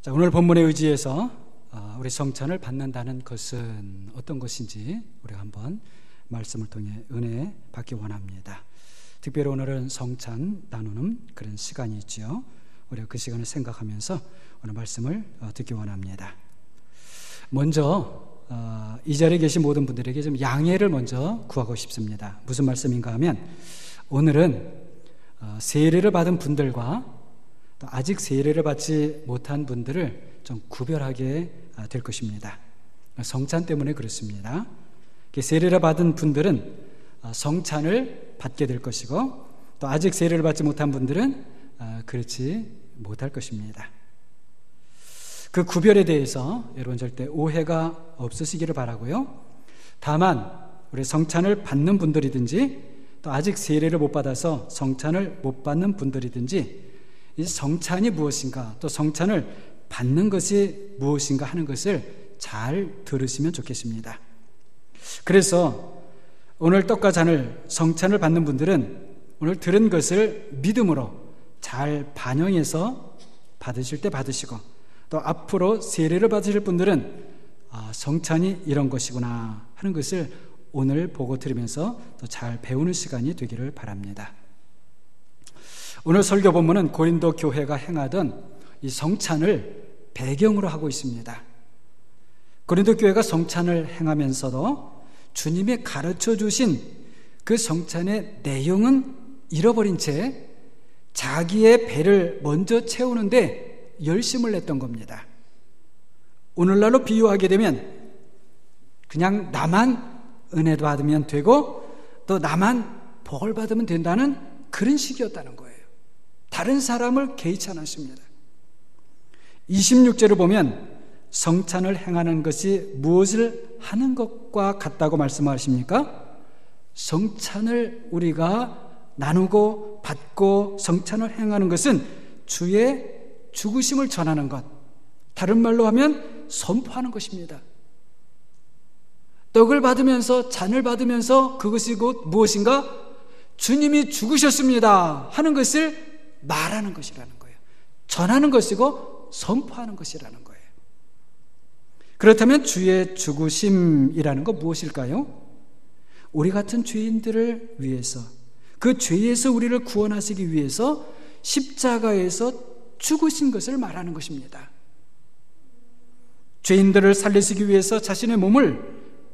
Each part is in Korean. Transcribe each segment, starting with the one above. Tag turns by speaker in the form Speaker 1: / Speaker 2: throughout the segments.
Speaker 1: 자, 오늘 본문에 의지해서 우리 성찬을 받는다는 것은 어떤 것인지 우리가 한번 말씀을 통해 은혜 받기 원합니다. 특별히 오늘은 성찬 나누는 그런 시간이 있죠. 우리가 그 시간을 생각하면서 오늘 말씀을 듣기 원합니다. 먼저 이 자리에 계신 모든 분들에게 좀 양해를 먼저 구하고 싶습니다. 무슨 말씀인가 하면 오늘은 세례를 받은 분들과 또 아직 세례를 받지 못한 분들을 좀 구별하게 될 것입니다. 성찬 때문에 그렇습니다. 세례를 받은 분들은 성찬을 받게 될 것이고 또 아직 세례를 받지 못한 분들은 그렇지 못할 것입니다. 그 구별에 대해서 여러분 절대 오해가 없으시기를 바라고요. 다만 우리 성찬을 받는 분들이든지 또 아직 세례를 못 받아서 성찬을 못 받는 분들이든지 이 성찬이 무엇인가 또 성찬을 받는 것이 무엇인가 하는 것을 잘 들으시면 좋겠습니다. 그래서 오늘 떡과 잔을 성찬을 받는 분들은 오늘 들은 것을 믿음으로 잘 반영해서 받으실 때 받으시고 또 앞으로 세례를 받으실 분들은 성찬이 이런 것이구나 하는 것을 오늘 보고 들으면서 또 잘 배우는 시간이 되기를 바랍니다. 오늘 설교 본문은 고린도 교회가 행하던 이 성찬을 배경으로 하고 있습니다. 고린도 교회가 성찬을 행하면서도 주님이 가르쳐 주신 그 성찬의 내용은 잃어버린 채 자기의 배를 먼저 채우는데 열심을 냈던 겁니다. 오늘날로 비유하게 되면 그냥 나만 은혜 받으면 되고 또 나만 복을 받으면 된다는 그런 식이었다는 거예요. 다른 사람을 개의치 않았습니다. 26절을 보면 성찬을 행하는 것이 무엇을 하는 것과 같다고 말씀하십니까? 성찬을 우리가 나누고 받고 성찬을 행하는 것은 주의 죽으심을 전하는 것, 다른 말로 하면 선포하는 것입니다. 떡을 받으면서 잔을 받으면서 그것이 곧 무엇인가? 주님이 죽으셨습니다 하는 것을 말하는 것이라는 거예요. 전하는 것이고 선포하는 것이라는 거예요. 그렇다면 주의 죽으심이라는 건 무엇일까요? 우리 같은 죄인들을 위해서, 그 죄에서 우리를 구원하시기 위해서 십자가에서 죽으신 것을 말하는 것입니다. 죄인들을 살리시기 위해서 자신의 몸을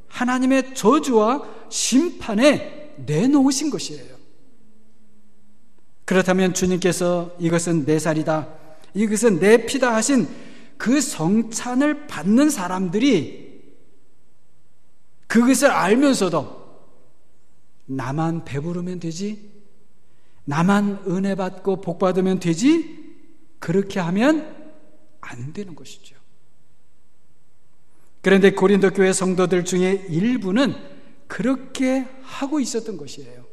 Speaker 1: 하나님의 저주와 심판에 내놓으신 것이에요. 그렇다면 주님께서 이것은 내 살이다, 이것은 내 피다 하신 그 성찬을 받는 사람들이 그것을 알면서도 나만 배부르면 되지, 나만 은혜 받고 복 받으면 되지, 그렇게 하면 안 되는 것이죠. 그런데 고린도 교회 성도들 중에 일부는 그렇게 하고 있었던 것이에요.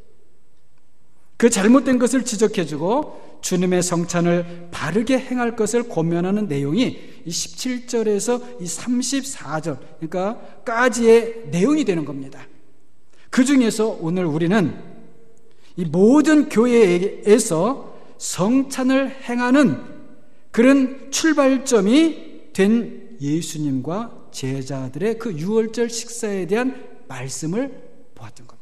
Speaker 1: 그 잘못된 것을 지적해주고 주님의 성찬을 바르게 행할 것을 권면하는 내용이 이 17절에서 이 34절, 그러니까 까지의 내용이 되는 겁니다. 그 중에서 오늘 우리는 이 모든 교회에서 성찬을 행하는 그런 출발점이 된 예수님과 제자들의 그 유월절 식사에 대한 말씀을 보았던 겁니다.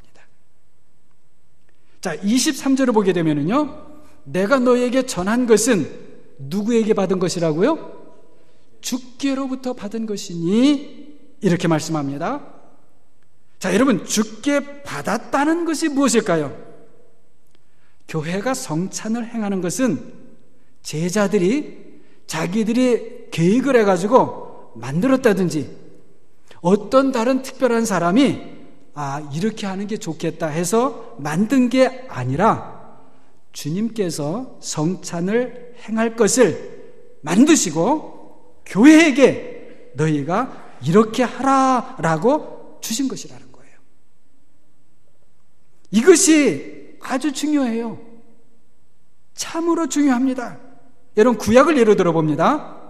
Speaker 1: 자, 23절을 보게 되면은요, 내가 너에게 전한 것은 누구에게 받은 것이라고요? 주께로부터 받은 것이니, 이렇게 말씀합니다. 자, 여러분, 주께 받았다는 것이 무엇일까요? 교회가 성찬을 행하는 것은 제자들이 자기들이 계획을 해가지고 만들었다든지 어떤 다른 특별한 사람이 이렇게 하는 게 좋겠다 해서 만든 게 아니라 주님께서 성찬을 행할 것을 만드시고 교회에게 너희가 이렇게 하라라고 주신 것이라는 거예요. 이것이 아주 중요해요. 참으로 중요합니다. 여러분, 구약을 예로 들어봅니다.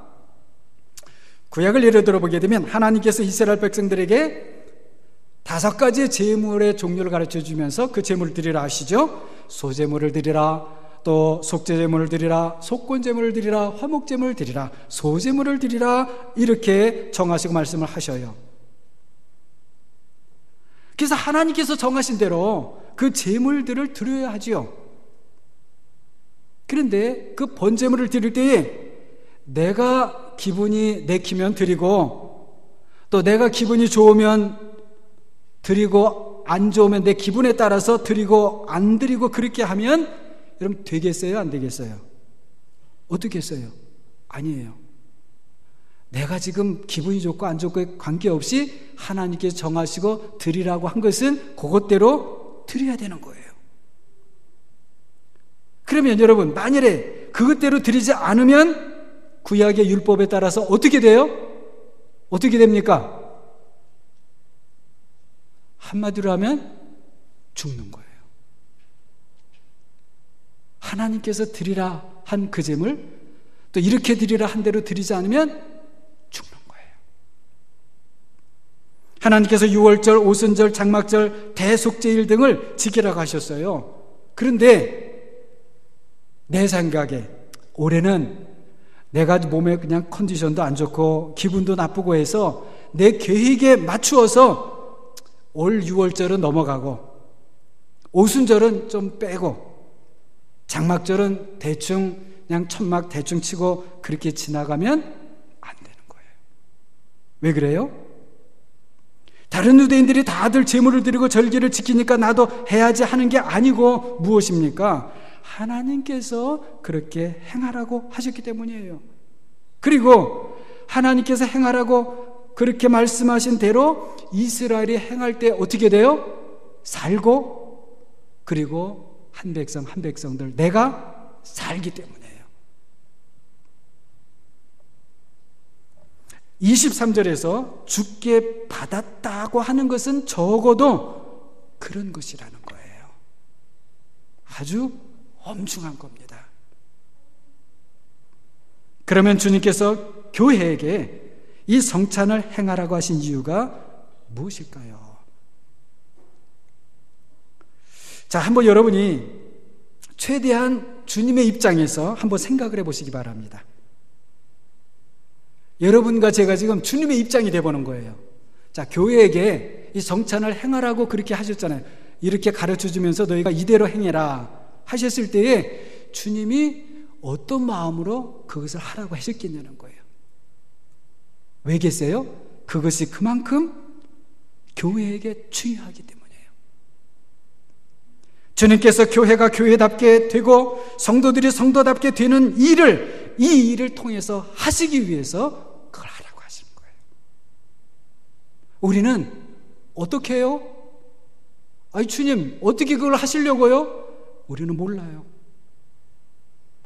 Speaker 1: 구약을 예로 들어보게 되면 하나님께서 이스라엘 백성들에게 5가지의 제물의 종류를 가르쳐 주면서 그 제물을 드리라 하시죠. 소제물을 드리라, 또 속죄제물을 드리라, 속건제물을 드리라, 화목제물을 드리라, 소제물을 드리라, 이렇게 정하시고 말씀을 하셔요. 그래서 하나님께서 정하신 대로 그 제물들을 드려야 하지요. 그런데 그 번제물을 드릴 때에 내가 기분이 내키면 드리고, 또 내가 기분이 좋으면 드리고, 안 좋으면 내 기분에 따라서 드리고 안 드리고, 그렇게 하면 여러분 되겠어요? 안 되겠어요? 어떻게 했어요? 아니에요. 내가 지금 기분이 좋고 안 좋고에 관계없이 하나님께서 정하시고 드리라고 한 것은 그것대로 드려야 되는 거예요. 그러면 여러분, 만일에 그것대로 드리지 않으면 구약의 율법에 따라서 어떻게 돼요? 어떻게 됩니까? 한마디로 하면 죽는 거예요. 하나님께서 드리라 한 그 제물, 또 이렇게 드리라 한 대로 드리지 않으면 죽는 거예요. 하나님께서 유월절, 오순절, 장막절, 대속제일 등을 지키라고 하셨어요. 그런데 내 생각에 올해는 내가 몸에 그냥 컨디션도 안 좋고 기분도 나쁘고 해서 내 계획에 맞추어서 올 6월절은 넘어가고, 오순절은 좀 빼고, 장막절은 대충 그냥 천막 대충 치고 그렇게 지나가면 안 되는 거예요. 왜 그래요? 다른 유대인들이 다들 제물을 드리고 절기를 지키니까 나도 해야지 하는 게 아니고 무엇입니까? 하나님께서 그렇게 행하라고 하셨기 때문이에요. 그리고 하나님께서 행하라고 그렇게 말씀하신 대로 이스라엘이 행할 때 어떻게 돼요? 살고, 그리고 한 백성 한 백성들 내가 살기 때문이에요. 23절에서 주께 받았다고 하는 것은 적어도 그런 것이라는 거예요. 아주 엄중한 겁니다. 그러면 주님께서 교회에게 이 성찬을 행하라고 하신 이유가 무엇일까요? 자, 한번 여러분이 최대한 주님의 입장에서 한번 생각을 해보시기 바랍니다. 여러분과 제가 지금 주님의 입장이 돼보는 거예요. 자, 교회에게 이 성찬을 행하라고 그렇게 하셨잖아요. 이렇게 가르쳐주면서 너희가 이대로 행해라 하셨을 때에 주님이 어떤 마음으로 그것을 하라고 하셨겠냐는 거예요. 왜겠어요? 그것이 그만큼 교회에게 중요하기 때문이에요. 주님께서 교회가 교회답게 되고 성도들이 성도답게 되는 이 일을 통해서 하시기 위해서 그걸 하라고 하시는 거예요. 우리는 어떻게 해요? 아니 주님 어떻게 그걸 하시려고요? 우리는 몰라요.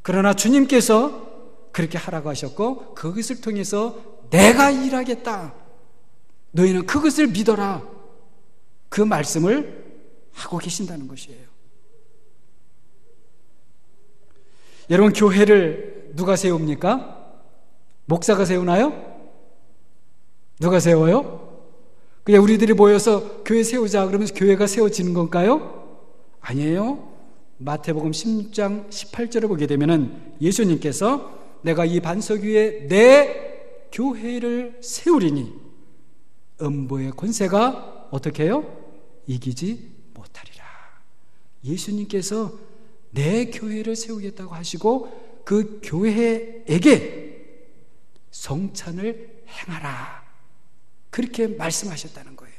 Speaker 1: 그러나 주님께서 그렇게 하라고 하셨고 그것을 통해서 내가 일하겠다, 너희는 그것을 믿어라, 그 말씀을 하고 계신다는 것이에요. 여러분, 교회를 누가 세웁니까? 목사가 세우나요? 누가 세워요? 그냥 우리들이 모여서 교회 세우자 그러면서 교회가 세워지는 건가요? 아니에요. 마태복음 16장 18절을 보게 되면은 예수님께서 내가 이 반석 위에 내 교회를 세우리니 음부의 권세가 어떻게 해요? 이기지 못하리라. 예수님께서 내 교회를 세우겠다고 하시고 그 교회에게 성찬을 행하라 그렇게 말씀하셨다는 거예요.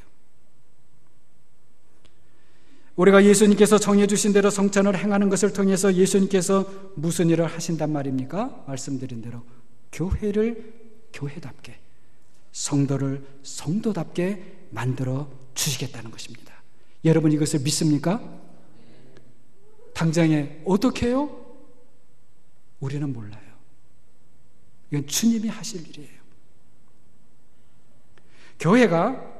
Speaker 1: 우리가 예수님께서 정해주신 대로 성찬을 행하는 것을 통해서 예수님께서 무슨 일을 하신단 말입니까? 말씀드린 대로 교회를 교회답게, 성도를 성도답게 만들어 주시겠다는 것입니다. 여러분 이것을 믿습니까? 당장에 어떻게 해요? 우리는 몰라요. 이건 주님이 하실 일이에요. 교회가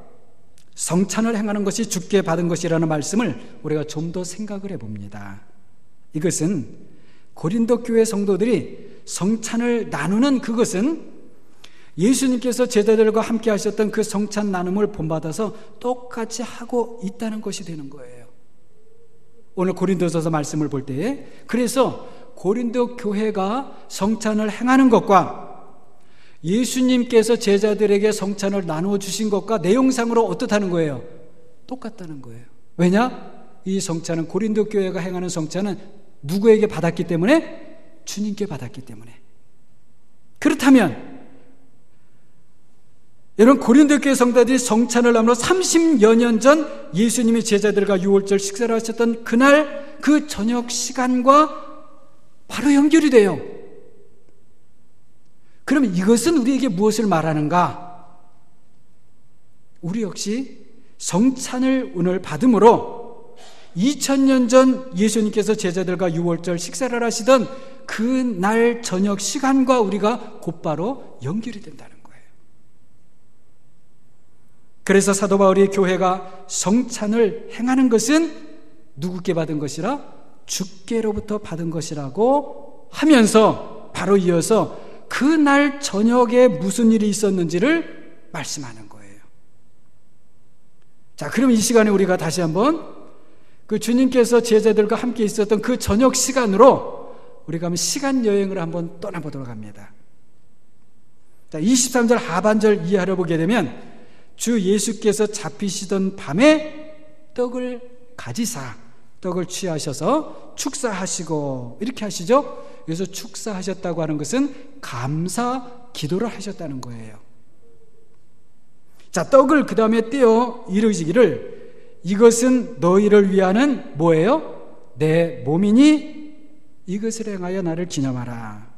Speaker 1: 성찬을 행하는 것이 주께 받은 것이라는 말씀을 우리가 좀 더 생각을 해봅니다. 이것은 고린도 교회 성도들이 성찬을 나누는 그것은 예수님께서 제자들과 함께 하셨던 그 성찬 나눔을 본받아서 똑같이 하고 있다는 것이 되는 거예요. 오늘 고린도서서 말씀을 볼 때에. 그래서 고린도 교회가 성찬을 행하는 것과 예수님께서 제자들에게 성찬을 나누어 주신 것과 내용상으로 어떻다는 거예요? 똑같다는 거예요. 왜냐? 이 성찬은, 고린도 교회가 행하는 성찬은 누구에게 받았기 때문에? 주님께 받았기 때문에. 그렇다면 여러분, 고린도 교회 성도들이 성찬을 나누어 30여 년 전 예수님이 제자들과 유월절 식사를 하셨던 그날 그 저녁 시간과 바로 연결이 돼요. 그러면 이것은 우리에게 무엇을 말하는가? 우리 역시 성찬을 오늘 받음으로 2000년 전 예수님께서 제자들과 유월절 식사를 하시던 그 날 저녁 시간과 우리가 곧바로 연결이 된다는 거예요. 그래서 사도 바울이 교회가 성찬을 행하는 것은 누구께 받은 것이라? 주께로부터 받은 것이라고 하면서 바로 이어서 그날 저녁에 무슨 일이 있었는지를 말씀하는 거예요. 자, 그럼 이 시간에 우리가 다시 한번 그 주님께서 제자들과 함께 있었던 그 저녁 시간으로 우리가 한번 시간 여행을 한번 떠나보도록 합니다. 자, 23절 하반절 이해하려 보게 되면 주 예수께서 잡히시던 밤에 떡을 가지사 떡을 취하셔서 축사하시고 이렇게 하시죠. 그래서 축사하셨다고 하는 것은 감사 기도를 하셨다는 거예요. 자, 떡을 그 다음에 떼어 이르시기를 이것은 너희를 위하는 뭐예요? 내 몸이니 이것을 행하여 나를 기념하라.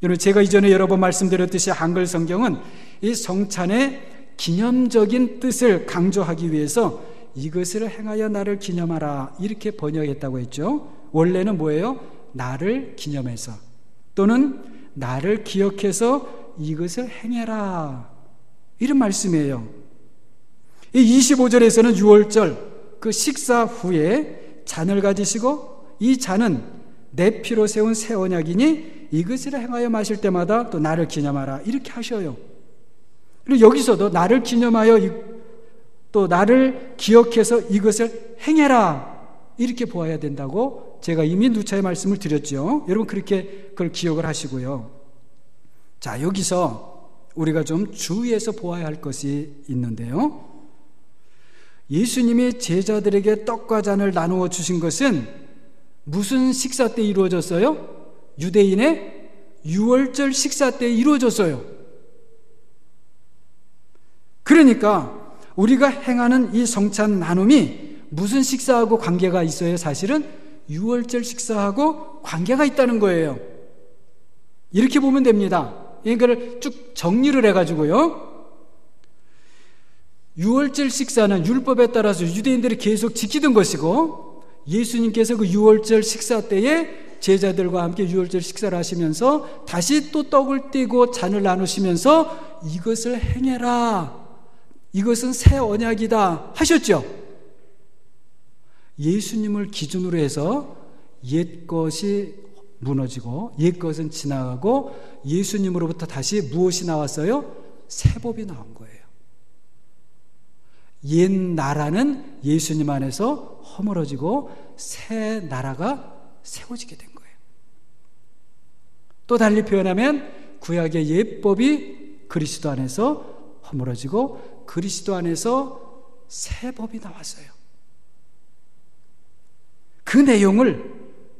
Speaker 1: 여러분, 제가 이전에 여러 번 말씀드렸듯이 한글 성경은 이 성찬의 기념적인 뜻을 강조하기 위해서 이것을 행하여 나를 기념하라 이렇게 번역했다고 했죠. 원래는 뭐예요? 나를 기념해서 또는 나를 기억해서 이것을 행해라 이런 말씀이에요. 이 25절에서는 유월절 그 식사 후에 잔을 가지시고 이 잔은 내 피로 세운 새 언약이니 이것을 행하여 마실 때마다 또 나를 기념하라 이렇게 하셔요. 그리고 여기서도 나를 기념하여 또 나를 기억해서 이것을 행해라 이렇게 보아야 된다고 제가 이미 누차의 말씀을 드렸죠. 여러분, 그렇게 그걸 기억을 하시고요. 자, 여기서 우리가 좀 주의해서 보아야 할 것이 있는데요. 예수님이 제자들에게 떡과 잔을 나누어 주신 것은 무슨 식사 때 이루어졌어요? 유대인의 유월절 식사 때 이루어졌어요. 그러니까 우리가 행하는 이 성찬 나눔이 무슨 식사하고 관계가 있어요? 사실은 유월절 식사하고 관계가 있다는 거예요. 이렇게 보면 됩니다. 이걸 쭉 정리를 해가지고요. 유월절 식사는 율법에 따라서 유대인들이 계속 지키던 것이고 예수님께서 그 유월절 식사 때에 제자들과 함께 유월절 식사를 하시면서 다시 또 떡을 떼고 잔을 나누시면서 이것을 행해라, 이것은 새 언약이다 하셨죠. 예수님을 기준으로 해서 옛것이 무너지고 옛것은 지나가고 예수님으로부터 다시 무엇이 나왔어요? 새 법이 나온 거예요. 옛 나라는 예수님 안에서 허물어지고 새 나라가 세워지게 된 거예요. 또 달리 표현하면 구약의 옛법이 그리스도 안에서 허물어지고 그리스도 안에서 새 법이 나왔어요. 그 내용을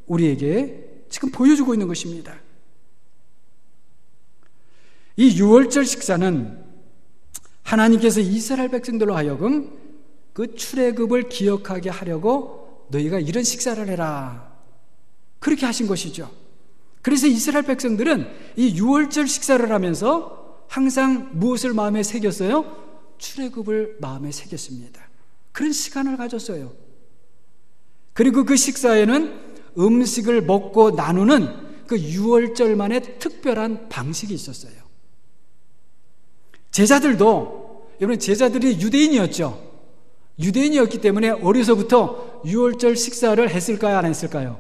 Speaker 1: 우리에게 지금 보여주고 있는 것입니다. 이 유월절 식사는 하나님께서 이스라엘 백성들로 하여금 그 출애굽을 기억하게 하려고 너희가 이런 식사를 해라 그렇게 하신 것이죠. 그래서 이스라엘 백성들은 이 유월절 식사를 하면서 항상 무엇을 마음에 새겼어요? 출애굽을 마음에 새겼습니다. 그런 시간을 가졌어요. 그리고 그 식사에는 음식을 먹고 나누는 그 유월절만의 특별한 방식이 있었어요. 제자들도, 여러분, 제자들이 유대인이었죠. 유대인이었기 때문에 어려서부터 유월절 식사를 했을까요? 안 했을까요?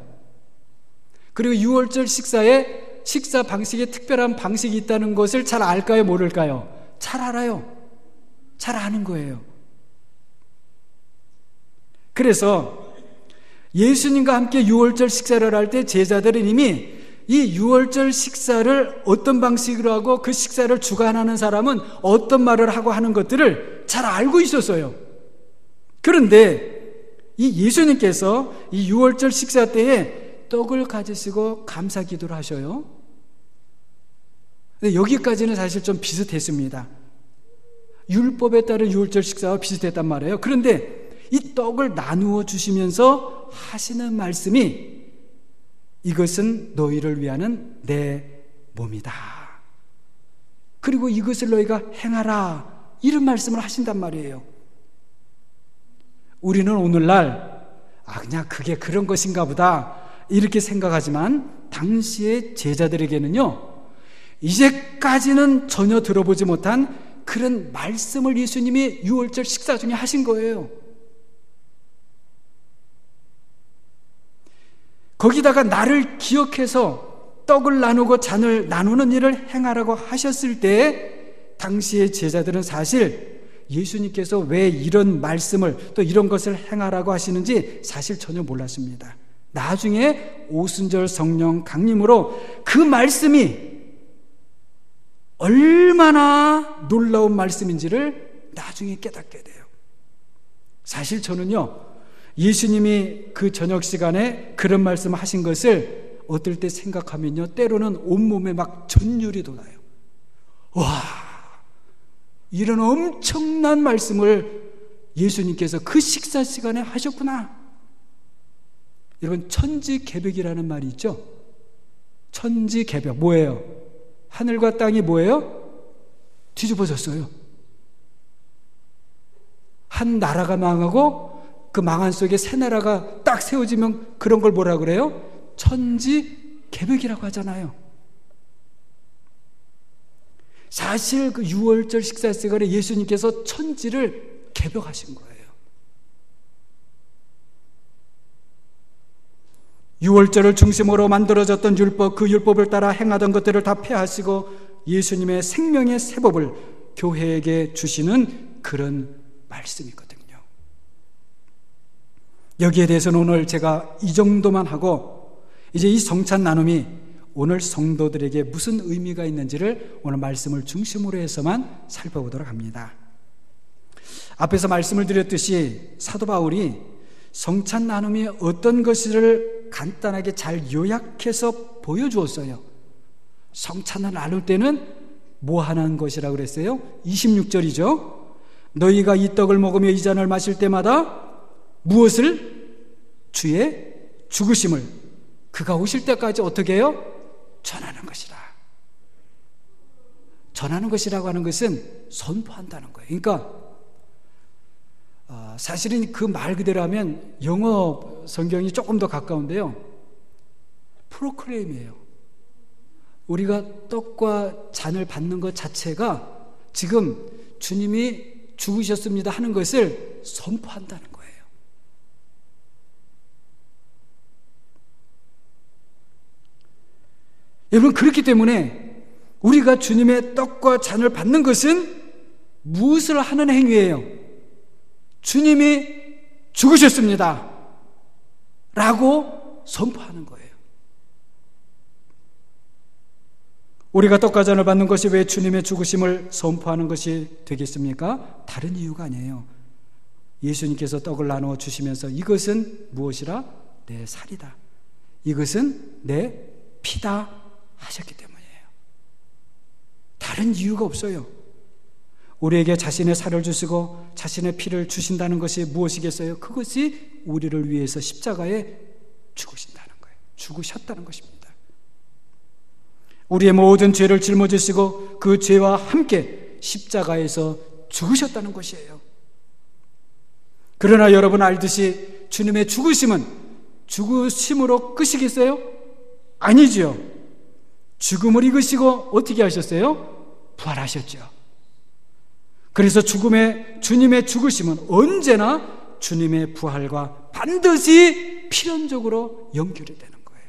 Speaker 1: 그리고 유월절 식사에 식사 방식에 특별한 방식이 있다는 것을 잘 알까요? 모를까요? 잘 알아요. 잘 아는 거예요. 그래서 예수님과 함께 유월절 식사를 할 때 제자들은 이미 이 유월절 식사를 어떤 방식으로 하고 그 식사를 주관하는 사람은 어떤 말을 하고 하는 것들을 잘 알고 있었어요. 그런데 이 예수님께서 이 유월절 식사 때에 떡을 가지시고 감사 기도를 하셔요. 근데 여기까지는 사실 좀 비슷했습니다. 율법에 따른 유월절 식사와 비슷했단 말이에요. 그런데 이 떡을 나누어 주시면서 하시는 말씀이 이것은 너희를 위하는 내 몸이다. 그리고 이것을 너희가 행하라. 이런 말씀을 하신단 말이에요. 우리는 오늘날 그냥 그게 그런 것인가 보다 이렇게 생각하지만 당시의 제자들에게는요, 이제까지는 전혀 들어보지 못한 그런 말씀을 예수님이 유월절 식사 중에 하신 거예요. 거기다가 나를 기억해서 떡을 나누고 잔을 나누는 일을 행하라고 하셨을 때 당시의 제자들은 사실 예수님께서 왜 이런 말씀을 또 이런 것을 행하라고 하시는지 사실 전혀 몰랐습니다. 나중에 오순절 성령 강림으로 그 말씀이 얼마나 놀라운 말씀인지를 나중에 깨닫게 돼요. 사실 저는요, 예수님이 그 저녁 시간에 그런 말씀을 하신 것을 어떨 때 생각하면요, 때로는 온몸에 막 전율이 돋아요. 와, 이런 엄청난 말씀을 예수님께서 그 식사 시간에 하셨구나. 여러분, 천지개벽이라는 말이 있죠. 천지개벽 뭐예요? 하늘과 땅이 뭐예요? 뒤집어졌어요. 한 나라가 망하고 그 망한 속에 새 나라가 딱 세워지면 그런 걸 뭐라 그래요? 천지개벽이라고 하잖아요. 사실 그 유월절 식사 시간에 예수님께서 천지를 개벽하신 거예요. 유월절을 중심으로 만들어졌던 율법, 그 율법을 따라 행하던 것들을 다 폐하시고 예수님의 생명의 새법을 교회에게 주시는 그런 말씀이거든요. 여기에 대해서는 오늘 제가 이 정도만 하고 이제 이 성찬 나눔이 오늘 성도들에게 무슨 의미가 있는지를 오늘 말씀을 중심으로 해서만 살펴보도록 합니다. 앞에서 말씀을 드렸듯이 사도 바울이 성찬 나눔이 어떤 것을 간단하게 잘 요약해서 보여주었어요. 성찬을 나눌 때는 뭐 하는 것이라고 그랬어요? 26절이죠. 너희가 이 떡을 먹으며 이 잔을 마실 때마다 무엇을? 주의 죽으심을 그가 오실 때까지 어떻게 해요? 전하는 것이라. 전하는 것이라고 하는 것은 선포한다는 거예요. 그러니까 사실은 그 말 그대로 하면 영어 성경이 조금 더 가까운데요, 프로클레임이에요. 우리가 떡과 잔을 받는 것 자체가 지금 주님이 죽으셨습니다 하는 것을 선포한다는 거예요. 여러분, 그렇기 때문에 우리가 주님의 떡과 잔을 받는 것은 무엇을 하는 행위예요? 주님이 죽으셨습니다 라고 선포하는 거예요. 우리가 떡과 잔을 받는 것이 왜 주님의 죽으심을 선포하는 것이 되겠습니까? 다른 이유가 아니에요. 예수님께서 떡을 나누어 주시면서 이것은 무엇이라? 내 살이다, 이것은 내 피다 하셨기 때문이에요. 다른 이유가 없어요. 우리에게 자신의 살을 주시고 자신의 피를 주신다는 것이 무엇이겠어요? 그것이 우리를 위해서 십자가에 죽으신다는 거예요. 죽으셨다는 것입니다. 우리의 모든 죄를 짊어지시고 그 죄와 함께 십자가에서 죽으셨다는 것이에요. 그러나 여러분 알듯이 주님의 죽으심은 죽으심으로 끝이겠어요? 아니지요. 죽음을 이기시고 어떻게 하셨어요? 부활하셨죠. 그래서 주님의 죽으심은 언제나 주님의 부활과 반드시 필연적으로 연결이 되는 거예요.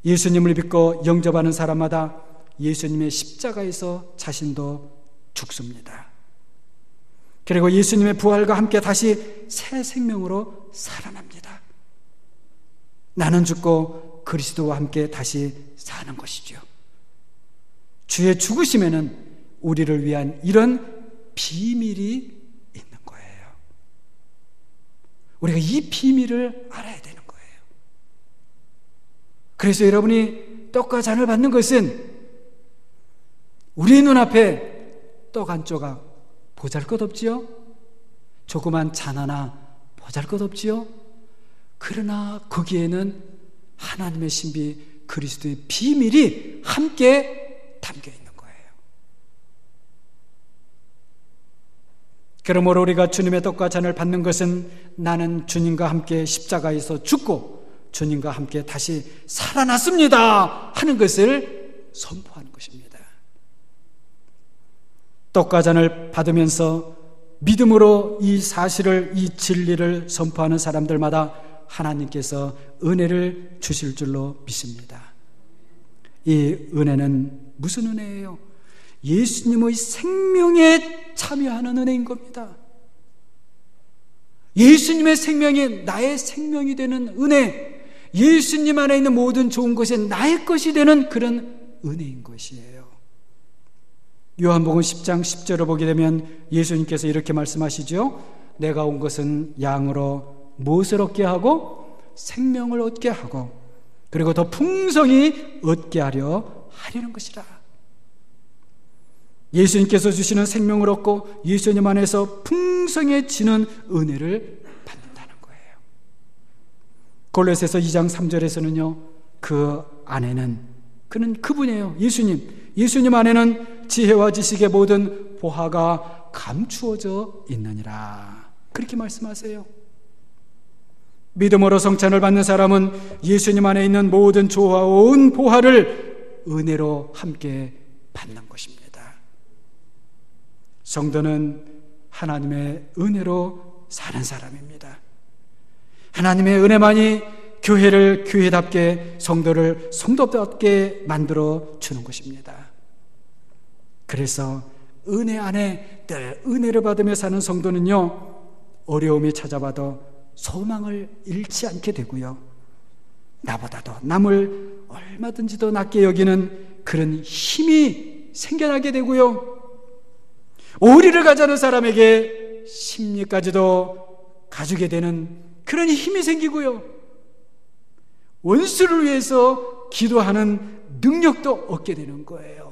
Speaker 1: 예수님을 믿고 영접하는 사람마다 예수님의 십자가에서 자신도 죽습니다. 그리고 예수님의 부활과 함께 다시 새 생명으로 살아납니다. 나는 죽고 그리스도와 함께 다시 사는 것이죠. 주의 죽으심에는 우리를 위한 이런 비밀이 있는 거예요. 우리가 이 비밀을 알아야 되는 거예요. 그래서 여러분이 떡과 잔을 받는 것은 우리 눈앞에 떡 한 조각 보잘것없지요? 조그만 잔 하나 보잘것없지요? 그러나 거기에는 하나님의 신비 그리스도의 비밀이 함께 담겨 있는 거예요. 그러므로 우리가 주님의 떡과 잔을 받는 것은 나는 주님과 함께 십자가에서 죽고 주님과 함께 다시 살아났습니다 하는 것을 선포하는 것입니다. 떡과 잔을 받으면서 믿음으로 이 사실을, 이 진리를 선포하는 사람들마다 하나님께서 은혜를 주실 줄로 믿습니다. 이 은혜는 무슨 은혜예요? 예수님의 생명에 참여하는 은혜인 겁니다. 예수님의 생명이 나의 생명이 되는 은혜, 예수님 안에 있는 모든 좋은 것이 나의 것이 되는 그런 은혜인 것이에요. 요한복음 10장 10절을 보게 되면 예수님께서 이렇게 말씀하시죠. 내가 온 것은 양으로 무엇을 얻게 하고 생명을 얻게 하고 그리고 더 풍성히 얻게 하려는 것이라. 예수님께서 주시는 생명을 얻고 예수님 안에서 풍성해지는 은혜를 받는다는 거예요. 골로새서 2장 3절에서는요, 그 안에는, 그는 그분이에요. 예수님 안에는 지혜와 지식의 모든 보화가 감추어져 있느니라. 그렇게 말씀하세요. 믿음으로 성찬을 받는 사람은 예수님 안에 있는 모든 좋아온 보화를 은혜로 함께 받는 것입니다. 성도는 하나님의 은혜로 사는 사람입니다. 하나님의 은혜만이 교회를 교회답게, 성도를 성도답게 만들어 주는 것입니다. 그래서 은혜 안에 늘 은혜를 받으며 사는 성도는요, 어려움이 찾아와도 소망을 잃지 않게 되고요, 나보다도 남을 얼마든지 더 낫게 여기는 그런 힘이 생겨나게 되고요, 오리를 가자는 사람에게 심리까지도 가지게 되는 그런 힘이 생기고요, 원수를 위해서 기도하는 능력도 얻게 되는 거예요.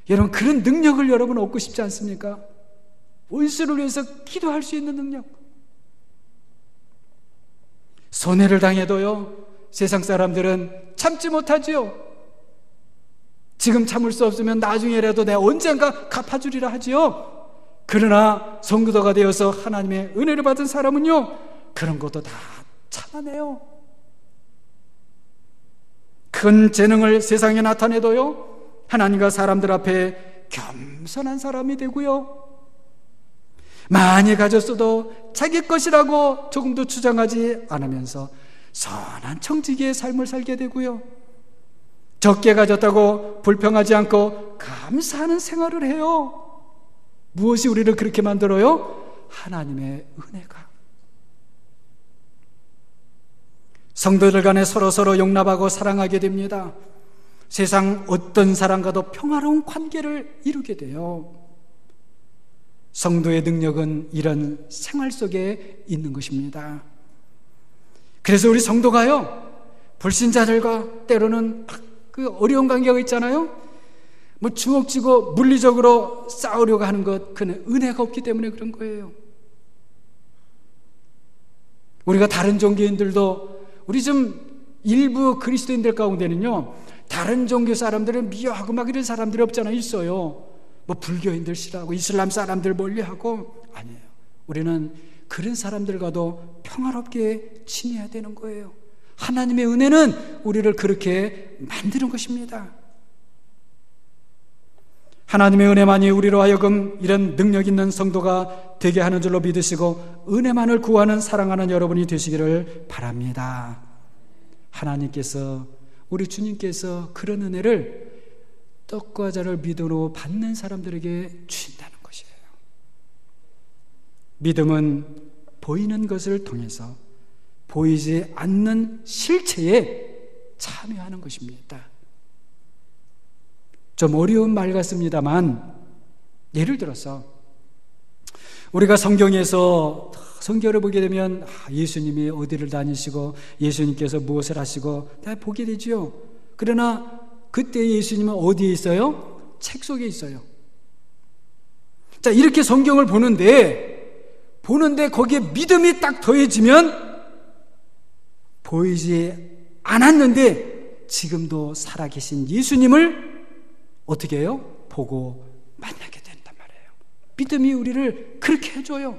Speaker 1: 여러분, 그런 능력을 여러분 얻고 싶지 않습니까? 원수를 위해서 기도할 수 있는 능력. 손해를 당해도요, 세상 사람들은 참지 못하지요. 지금 참을 수 없으면 나중에라도 내가 언젠가 갚아주리라 하지요. 그러나 성도가 되어서 하나님의 은혜를 받은 사람은요, 그런 것도 다 참아내요. 큰 재능을 세상에 나타내도요, 하나님과 사람들 앞에 겸손한 사람이 되고요, 많이 가졌어도 자기 것이라고 조금도 주장하지 않으면서 선한 청지기의 삶을 살게 되고요, 적게 가졌다고 불평하지 않고 감사하는 생활을 해요. 무엇이 우리를 그렇게 만들어요? 하나님의 은혜가. 성도들 간에 서로 용납하고 사랑하게 됩니다. 세상 어떤 사람과도 평화로운 관계를 이루게 돼요. 성도의 능력은 이런 생활 속에 있는 것입니다. 그래서 우리 성도가요, 불신자들과 때로는 그 어려운 관계가 있잖아요. 뭐 주먹 쥐고 물리적으로 싸우려고 하는 것, 그는 은혜가 없기 때문에 그런 거예요. 우리가 다른 종교인들도, 우리 좀 일부 그리스도인들 가운데는요, 다른 종교 사람들을 미워하고 막 이런 사람들이 없잖아요. 있어요. 뭐 불교인들 싫어하고 이슬람 사람들 멀리하고. 아니에요. 우리는 그런 사람들과도 평화롭게 지내야 되는 거예요. 하나님의 은혜는 우리를 그렇게 만드는 것입니다. 하나님의 은혜만이 우리로 하여금 이런 능력 있는 성도가 되게 하는 줄로 믿으시고 은혜만을 구하는, 사랑하는 여러분이 되시기를 바랍니다. 하나님께서, 우리 주님께서 그런 은혜를 떡과 잔을 믿음으로 받는 사람들에게 주신다는 것이에요. 믿음은 보이는 것을 통해서 보이지 않는 실체에 참여하는 것입니다. 좀 어려운 말 같습니다만, 예를 들어서 우리가 성경을 보게 되면 예수님이 어디를 다니시고 예수님께서 무엇을 하시고 다 보게 되죠. 그러나 그때 예수님은 어디에 있어요? 책 속에 있어요. 자, 이렇게 성경을 보는데 거기에 믿음이 딱 더해지면 보이지 않았는데 지금도 살아계신 예수님을 어떻게 해요? 보고 만나게 된단 말이에요. 믿음이 우리를 그렇게 해줘요.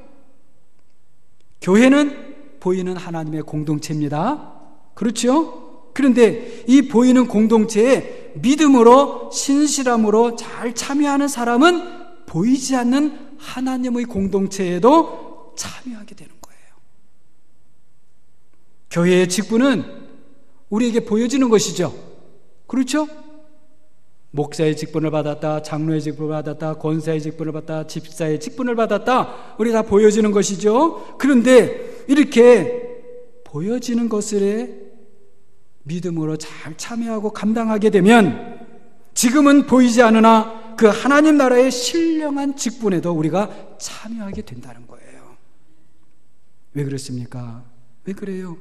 Speaker 1: 교회는 보이는 하나님의 공동체입니다. 그렇죠? 그런데 이 보이는 공동체에 믿음으로 신실함으로 잘 참여하는 사람은 보이지 않는 하나님의 공동체에도 참여하게 되는 거예요. 교회의 직분은 우리에게 보여지는 것이죠. 그렇죠? 목사의 직분을 받았다, 장로의 직분을 받았다, 권사의 직분을 받았다, 집사의 직분을 받았다, 우리 다 보여지는 것이죠. 그런데 이렇게 보여지는 것을 믿음으로 잘 참여하고 감당하게 되면 지금은 보이지 않으나 그 하나님 나라의 신령한 직분에도 우리가 참여하게 된다는 거예요. 왜 그렇습니까? 왜 그래요?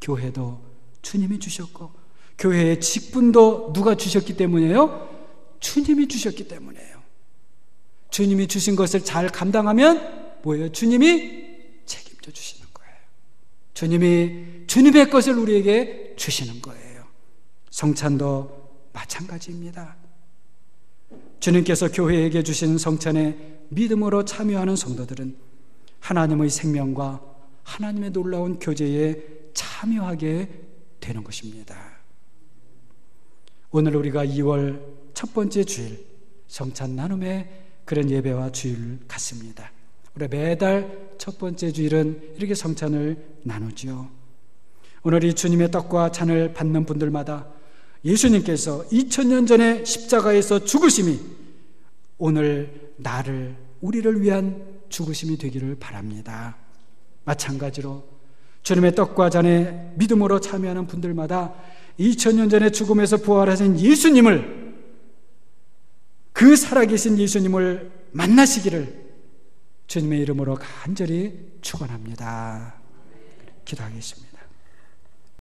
Speaker 1: 교회도 주님이 주셨고 교회의 직분도 누가 주셨기 때문이에요? 주님이 주셨기 때문이에요. 주님이 주신 것을 잘 감당하면 뭐예요? 주님이 책임져 주시는 거예요. 주님이 주님의 것을 우리에게 주시는 거예요. 성찬도 마찬가지입니다. 주님께서 교회에게 주신 성찬에 믿음으로 참여하는 성도들은 하나님의 생명과 하나님의 놀라운 교제에 참여하게 되는 것입니다. 오늘 우리가 2월 첫 번째 주일 성찬 나눔의 그런 예배와 주일 같습니다. 우리 매달 첫 번째 주일은 이렇게 성찬을 나누죠. 오늘 이 주님의 떡과 잔을 받는 분들마다 예수님께서 2000년 전에 십자가에서 죽으심이 오늘 우리를 위한 죽으심이 되기를 바랍니다. 마찬가지로 주님의 떡과 잔에 믿음으로 참여하는 분들마다 2000년 전에 죽음에서 부활하신 예수님을, 그 살아계신 예수님을 만나시기를 주님의 이름으로 간절히 축원합니다. 기도하겠습니다.